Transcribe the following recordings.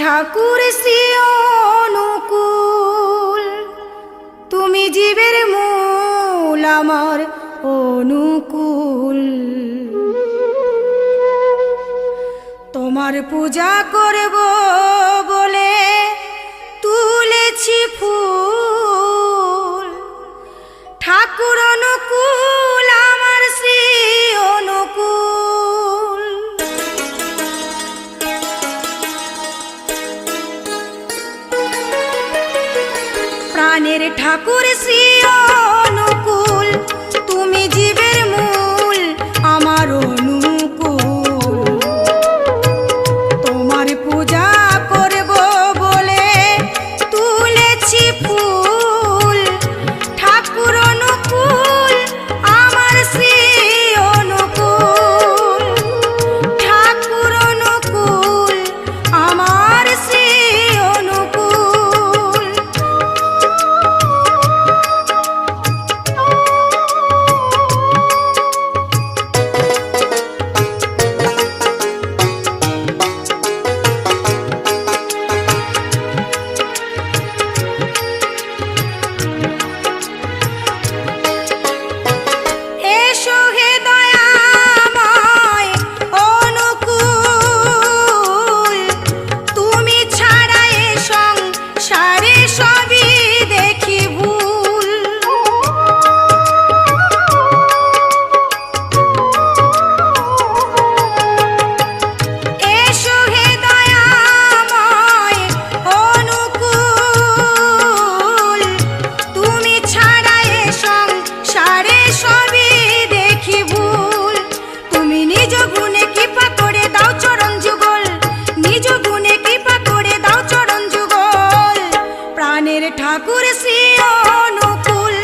ঠাকুর শ্রী অনুকূল, তুমি জীবের মূল আমার অনুকূল। তোমার পূজা করব বলে তুলেছি ফুল, ঠাকুর অনুকূল আমার শ্রী অনুকূল। প্রাণের ঠাকুর শ্রী অনুকূল, তুমি জীবের মূল আমার অনুকূল। তোমার পূজা করব বলে তুলেছি ফুল, ঠাকুর অনুকূল আমার শ্রী অনুকূল। ঠাকুর অনুকূল আমার শ্রী অনুকূল। ঠাকুর শ্রী অনুকূল,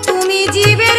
তুমি জীবে